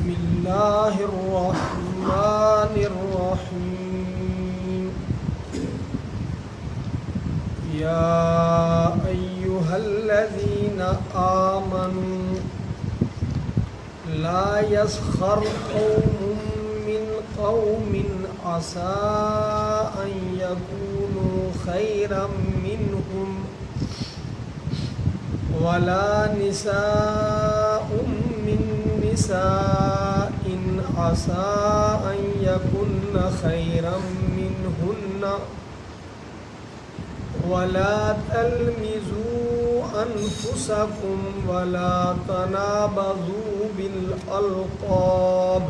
بسم اللہ الرحمن الرحیم یا ایہا الذین آمنوا لا یسخر قوم من قوم عسى أن يكونوا خيرا منهم ولا نساء من نساء عسى أن يكن خيرا منهن ولا تلمزوا أنفسكم ولا تنابزوا بالألقاب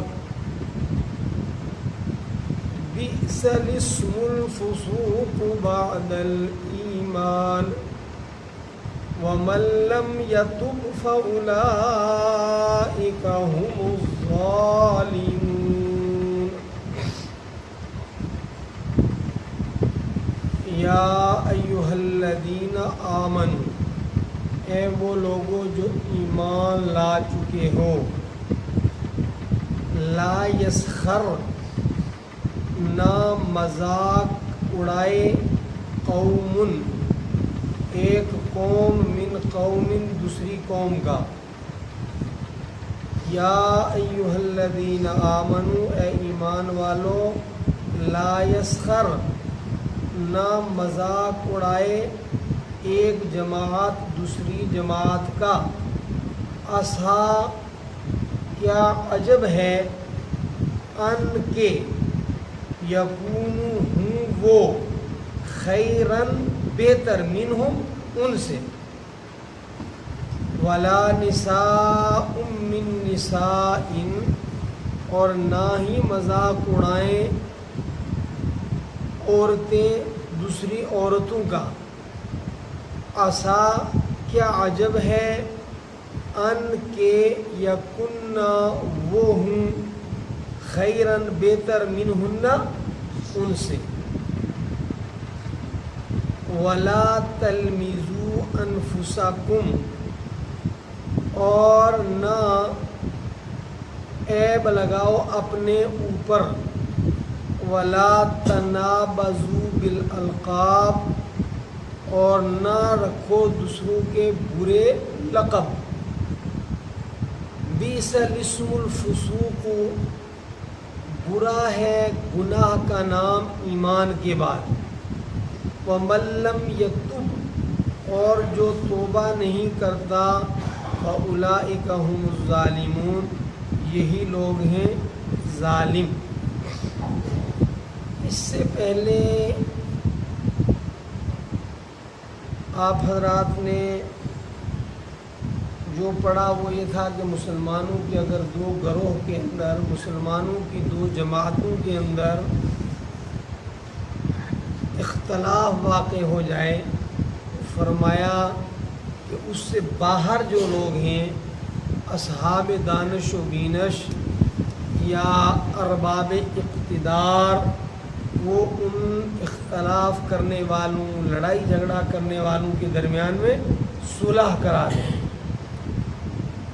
بئس الاسم الفسوق بعد الإيمان ومن لم يتب فأولئك هم الظالمون یا ایہا الذین آمنوا، اے وہ لوگوں جو ایمان لا چکے ہو، لا یسخر، نہ مذاق اڑائے، قوم، ایک قوم، من قوم، دوسری قوم کا، یا ایہا الذین آمنوا، اے ایمان والو، لا یسخر، نہ مذاق اڑائے ایک جماعت دوسری جماعت کا، عسیٰ، کیا عجب ہے، ان کے، یکونو، ہوں وہ، خیرن، بہتر، منہم، ان سے، ولا نساء من نساء، اور نہ ہی مذاق اڑائیں عورتیں دوسری عورتوں کا، عسیٰ، کیا عجب ہے، ان کے، یکن، وہ ہوں، خیرن، بہتر، منہن، ان سے، ولا تلمزوا انفسکم، اور نہ عیب لگاؤ اپنے اوپر، ولا تنابزوا بالالقاب، اور نہ رکھو دوسروں کے برے لقب، بئس الاسم الفسوق، برا ہے گناہ کا نام ایمان کے بعد، ومن لم یتب، اور جو توبہ نہیں کرتا، فاولئک هم الظالمون، یہی لوگ ہیں ظالم۔ اس سے پہلے آپ حضرات نے جو پڑھا وہ یہ تھا کہ مسلمانوں کے اگر دو گروہ کے اندر، مسلمانوں کی دو جماعتوں کے اندر اختلاف واقع ہو جائے، فرمایا کہ اس سے باہر جو لوگ ہیں، اصحاب دانش و بینش یا ارباب اقتدار، وہ ان اختلاف کرنے والوں، لڑائی جھگڑا کرنے والوں کے درمیان میں صلح کرا دیں۔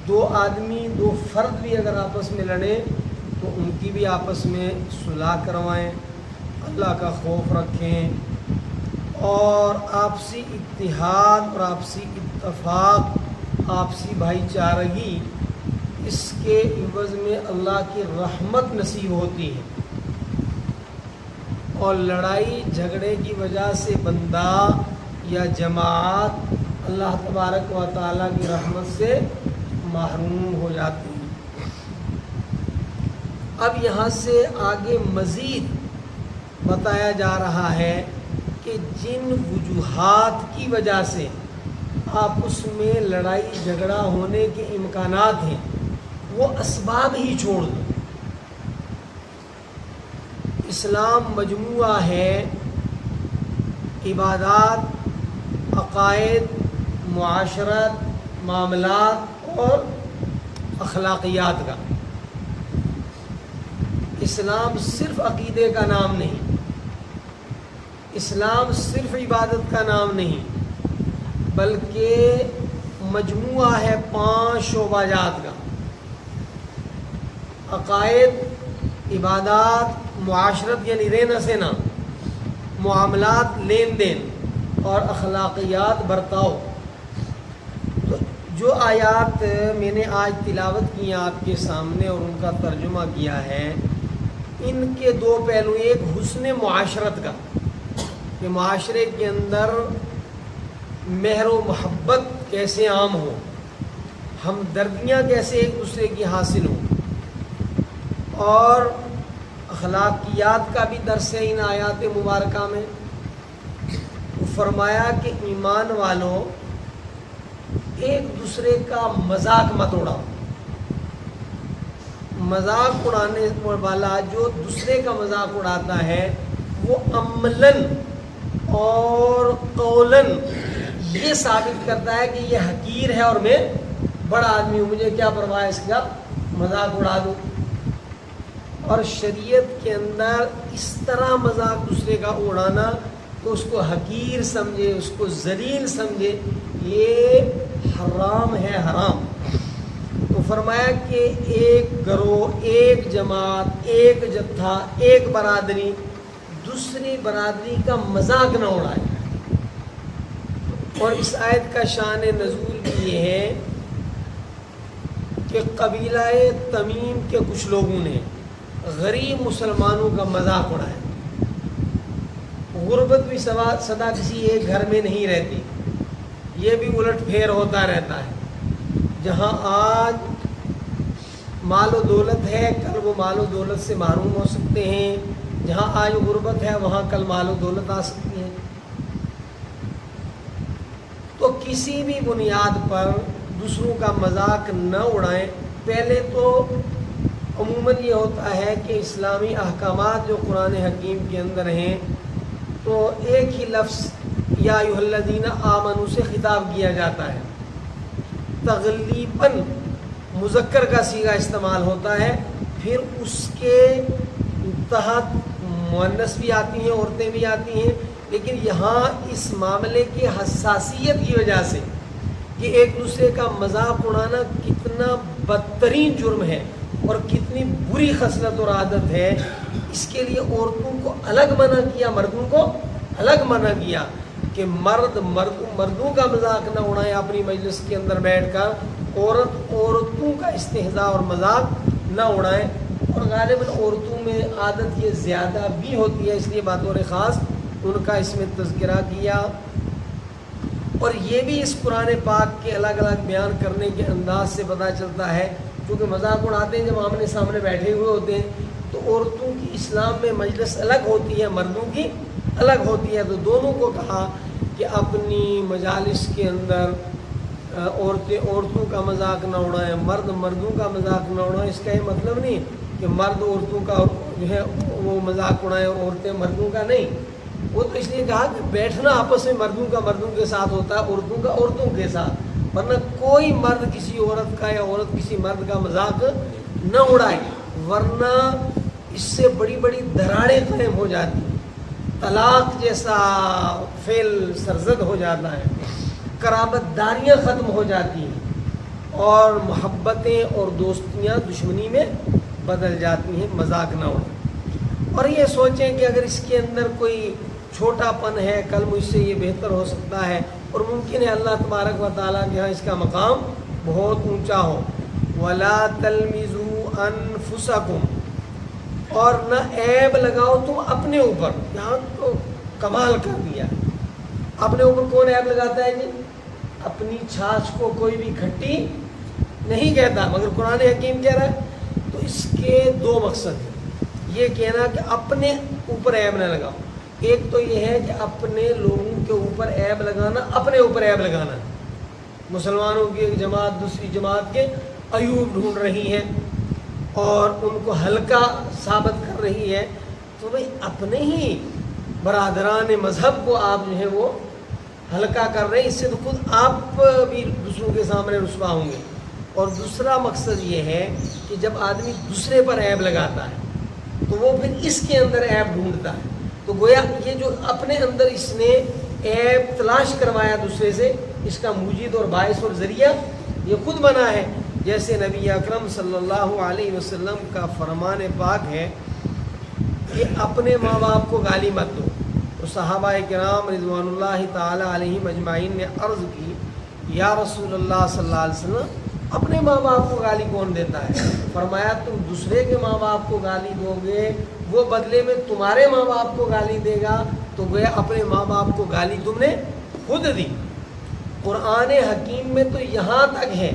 دو آدمی، دو فرد بھی اگر آپس میں لڑیں تو ان کی بھی آپس میں صلح کروائیں، اللہ کا خوف رکھیں، اور آپسی اتحاد اور آپسی اتفاق، آپسی بھائی چارگی، اس کے عوض میں اللہ کی رحمت نصیب ہوتی ہے، اور لڑائی جھگڑے کی وجہ سے بندہ یا جماعت اللہ تبارک و تعالیٰ کی رحمت سے محروم ہو جاتی ہے۔ اب یہاں سے آگے مزید بتایا جا رہا ہے کہ جن وجوہات کی وجہ سے آپس میں لڑائی جھگڑا ہونے کے امکانات ہیں، وہ اسباب ہی چھوڑ دو۔ اسلام مجموعہ ہے عبادات، عقائد، معاشرت، معاملات اور اخلاقیات کا۔ اسلام صرف عقیدے کا نام نہیں، اسلام صرف عبادت کا نام نہیں، بلکہ مجموعہ ہے 5 شعبہ جات کا۔ عقائد، عبادات، معاشرت یعنی رہنا سہنا، معاملات لین دین اور اخلاقیات برتاؤ۔ تو جو آیات میں نے آج تلاوت کی ہیں آپ کے سامنے اور ان کا ترجمہ کیا ہے، ان کے دو پہلو، ایک حسن معاشرت کا کہ معاشرے کے اندر مہر و محبت کیسے عام ہو، ہمدردیاں کیسے ایک دوسرے کی حاصل ہوں، اور اخلاقیات کا بھی درس ہے ان آیات مبارکہ میں۔ فرمایا کہ ایمان والوں ایک دوسرے کا مذاق مت اڑاؤ۔ مذاق اڑانے والا جو دوسرے کا مذاق اڑاتا ہے وہ عملاً اور قولاً یہ ثابت کرتا ہے کہ یہ حقیر ہے اور میں بڑا آدمی ہوں، مجھے کیا پرواہ ہے، اس کا مذاق اڑا دوں۔ اور شریعت کے اندر اس طرح مذاق دوسرے کا اڑانا کہ اس کو حقیر سمجھے، اس کو ذلیل سمجھے، یہ حرام ہے، حرام۔ تو فرمایا کہ ایک گروہ، ایک جماعت، ایک جتھا، ایک برادری دوسری برادری کا مذاق نہ اڑائے۔ اور اس آیت کا شان نزول بھی یہ ہے کہ قبیلہ تمیم کے کچھ لوگوں نے غریب مسلمانوں کا مذاق اڑایا۔ غربت بھی سدا کسی ایک گھر میں نہیں رہتی، یہ بھی الٹ پھیر ہوتا رہتا ہے۔ جہاں آج مال و دولت ہے، کل وہ مال و دولت سے محروم ہو سکتے ہیں، جہاں آج غربت ہے وہاں کل مال و دولت آ سکتی ہے۔ تو کسی بھی بنیاد پر دوسروں کا مذاق نہ اڑائیں۔ پہلے تو عموماً یہ ہوتا ہے کہ اسلامی احکامات جو قرآن حکیم کے اندر ہیں تو ایک ہی لفظ یا ایھا الذین آمنوا سے خطاب کیا جاتا ہے، تغلیباً مذکر کا صیغہ استعمال ہوتا ہے، پھر اس کے تحت مؤنث بھی آتی ہیں، عورتیں بھی آتی ہیں، لیکن یہاں اس معاملے کی حساسیت کی وجہ سے کہ ایک دوسرے کا مذاق اڑانا کتنا بدترین جرم ہے اور کتنی بری خصلت اور عادت ہے، اس کے لیے عورتوں کو الگ منع کیا، مردوں کو الگ منع کیا کہ مردوں کا مذاق نہ اڑائیں اپنی مجلس کے اندر بیٹھ کر، عورتوں کا استہزاء اور مذاق نہ اڑائیں۔ اور غالباً عورتوں میں عادت یہ زیادہ بھی ہوتی ہے، اس لیے بطور خاص ان کا اس میں تذکرہ کیا۔ اور یہ بھی اس قرآن پاک کے الگ الگ بیان کرنے کے انداز سے پتہ چلتا ہے، کیونکہ مذاق اڑاتے ہیں جب آمنے سامنے بیٹھے ہوئے ہوتے ہیں تو عورتوں کی اسلام میں مجلس الگ ہوتی ہے، مردوں کی الگ ہوتی ہے، تو دونوں کو کہا کہ اپنی مجالس کے اندر عورتیں عورتوں کا مذاق نہ اڑائیں، مرد مردوں کا مذاق نہ اڑائیں۔ اس کا یہ مطلب نہیں کہ مرد عورتوں کا جو ہے وہ مذاق اڑائیں اور عورتیں مردوں کا نہیں، وہ تو اس لیے کہا کہ بیٹھنا آپس میں مردوں کا مردوں کے ساتھ ہوتا ہے، عورتوں کا عورتوں کے ساتھ، ورنہ کوئی مرد کسی عورت کا یا عورت کسی مرد کا مذاق نہ اڑائے، ورنہ اس سے بڑی بڑی دراڑیں قائم ہو جاتی ہیں، طلاق جیسا فعل سرزد ہو جاتا ہے، قرابت داریاں ختم ہو جاتی ہیں اور محبتیں اور دوستیاں دشمنی میں بدل جاتی ہیں۔ مذاق نہ اڑائیں اور یہ سوچیں کہ اگر اس کے اندر کوئی چھوٹا پن ہے، کل مجھ سے یہ بہتر ہو سکتا ہے، اور ممکن ہے اللہ تبارک و تعالیٰ کے ہاں اس کا مقام بہت اونچا ہو۔ وَلَا تَلْمِزُوا أَنفُسَكُمْ، اور نہ عیب لگاؤ تم اپنے اوپر۔ یہاں تو کمال کر دیا، اپنے اوپر کون عیب لگاتا ہے جی؟ اپنی چھاچھ کو کوئی بھی کھٹی نہیں کہتا، مگر قرآن حکیم کہہ رہا ہے۔ تو اس کے دو مقصد ہیں، یہ کہنا کہ اپنے اوپر عیب نہ لگاؤ، ایک تو یہ ہے کہ اپنے لوگوں کے اوپر عیب لگانا، اپنے اوپر عیب لگانا، مسلمانوں کی ایک جماعت دوسری جماعت کے عیوب ڈھونڈ رہی ہے اور ان کو ہلکا ثابت کر رہی ہے، تو بھئی اپنے ہی برادران مذہب کو آپ جو ہے وہ ہلکا کر رہے ہیں، اس سے تو خود آپ بھی دوسروں کے سامنے رسوا ہوں گے۔ اور دوسرا مقصد یہ ہے کہ جب آدمی دوسرے پر عیب لگاتا ہے تو وہ پھر اس کے اندر عیب ڈھونڈتا ہے، تو گویا یہ جو اپنے اندر اس نے عیب تلاش کروایا دوسرے سے، اس کا موجد اور باعث اور ذریعہ یہ خود بنا ہے۔ جیسے نبی اکرم صلی اللہ علیہ وسلم کا فرمان پاک ہے کہ اپنے ماں باپ کو گالی مت دو. تو صحابہ کرام رضوان اللہ تعالی علیہم اجمعین نے عرض کی یا رسول اللہ صلی اللہ علیہ وسلم اپنے ماں باپ کو گالی کون دیتا ہے؟ فرمایا تم دوسرے کے ماں باپ کو گالی دو گے، وہ بدلے میں تمہارے ماں باپ کو گالی دے گا، تو گویا اپنے ماں باپ کو گالی تم نے خود دی. قرآن حکیم میں تو یہاں تک ہے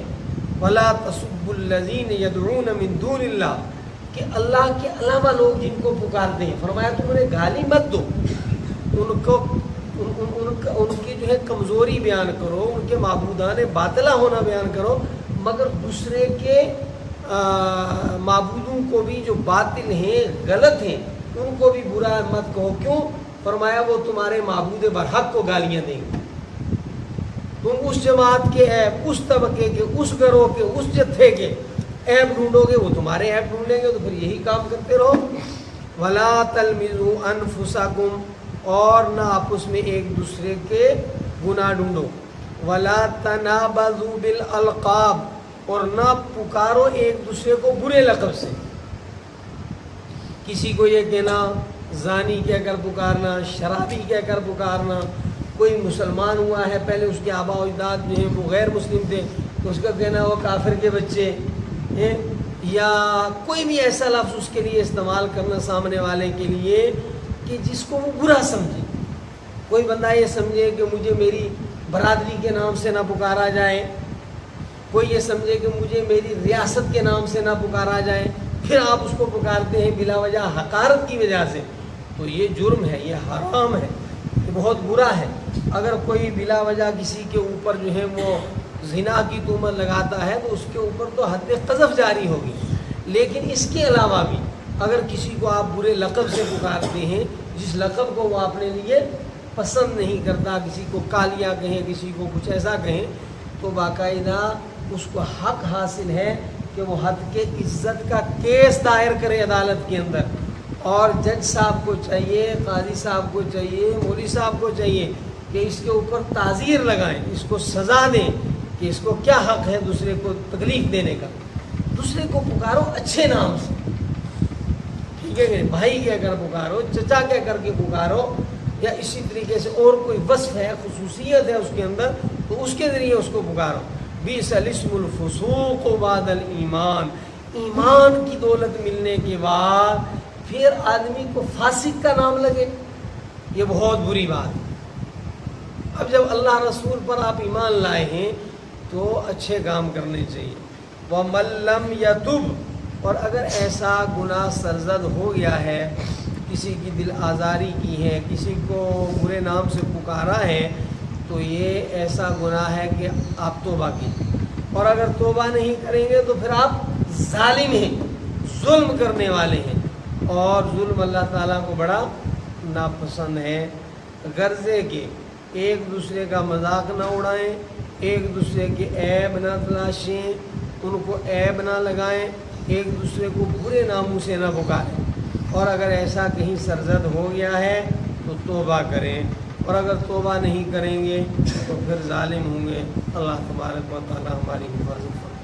وَلَا تَسُبُّوا الَّذِينَ يَدْعُونَ مِن دُونِ اللَّهِ کہ اللہ کے علاوہ لوگ جن کو پکارتے ہیں، فرمایا تم انہیں گالی مت دو، ان کی جو ہے کمزوری بیان کرو، ان کے معبودان باطلہ ہونا بیان کرو، مگر دوسرے کے معبودوں کو بھی جو باطل ہیں غلط ہیں ان کو بھی برا مت کہو. کیوں؟ فرمایا وہ تمہارے معبود برحق کو گالیاں دیں گے. تم اس جماعت کے عیب، اس طبقے کے، اس گروہ کے، اس جتھے کے عیب ڈھونڈو گے، وہ تمہارے عیب ڈھونڈیں گے، تو پھر یہی کام کرتے رہو. وَلَا تَلْمِزُوا أَنفُسَكُمْ اور نہ آپس میں ایک دوسرے کے گناہ ڈھونڈو. وَلَا تَنَابَزُوا بِالْأَلْقَابِ اور نہ پکارو ایک دوسرے کو برے لقب سے. کسی کو یہ کہنا زانی کہہ کر پکارنا، شرابی کہہ کر پکارنا. کوئی مسلمان ہوا ہے، پہلے اس کے آباء و اجداد جو ہیں وہ غیر مسلم تھے، تو اس کا کہنا وہ کافر کے بچے ہیں، یا کوئی بھی ایسا لفظ اس کے لیے استعمال کرنا سامنے والے کے لیے کہ جس کو وہ برا سمجھے. کوئی بندہ یہ سمجھے کہ مجھے میری برادری کے نام سے نہ پکارا جائے، کوئی یہ سمجھے کہ مجھے میری ریاست کے نام سے نہ پکارا جائے، پھر آپ اس کو پکارتے ہیں بلا وجہ حقارت کی وجہ سے، تو یہ جرم ہے، یہ حرام ہے، یہ بہت برا ہے. اگر کوئی بلا وجہ کسی کے اوپر جو ہے وہ زنا کی تہمت لگاتا ہے تو اس کے اوپر تو حد قذف جاری ہوگی. لیکن اس کے علاوہ بھی اگر کسی کو آپ برے لقب سے پکارتے ہیں، جس لقب کو وہ اپنے لیے پسند نہیں کرتا، کسی کو کالیا کہیں، کسی کو کچھ ایسا کہیں، تو باقاعدہ اس کو حق حاصل ہے کہ وہ حد کے عزت کا کیس دائر کرے عدالت کے اندر. اور جج صاحب کو چاہیے، قاضی صاحب کو چاہیے، مولوی صاحب کو چاہیے کہ اس کے اوپر تعزیر لگائیں، اس کو سزا دیں کہ اس کو کیا حق ہے دوسرے کو تکلیف دینے کا. دوسرے کو پکارو اچھے نام سے، ٹھیک ہے، بھائی کہہ کر پکارو، چچا کہہ کر کے پکارو، یا اسی طریقے سے اور کوئی وصف ہے، خصوصیت ہے اس کے اندر، تو اس کے ذریعے اس کو پکارو. بئس الاسم الفسوق بعد الایمان، ایمان کی دولت ملنے کے بعد پھر آدمی کو فاسق کا نام لگے، یہ بہت بری بات ہے. اب جب اللہ رسول پر آپ ایمان لائے ہیں تو اچھے کام کرنے چاہیے. وَمَن لَّمْ يَتُبْ اور اگر ایسا گناہ سرزد ہو گیا ہے، کسی کی دل آزاری کی ہے، کسی کو برے نام سے پکارا ہے، تو یہ ایسا گناہ ہے کہ آپ توبہ کیجیے. اور اگر توبہ نہیں کریں گے تو پھر آپ ظالم ہیں، ظلم کرنے والے ہیں، اور ظلم اللہ تعالیٰ کو بڑا ناپسند ہے. غرضے کہ ایک دوسرے کا مذاق نہ اڑائیں، ایک دوسرے کے عیب نہ تلاشیں، ان کو عیب نہ لگائیں، ایک دوسرے کو برے ناموں سے نہ پکاریں. اور اگر ایسا کہیں سرزد ہو گیا ہے تو توبہ کریں، اور اگر توبہ نہیں کریں گے تو پھر ظالم ہوں گے. اللہ تبارک و تعالی ہماری حفاظت فرمائے.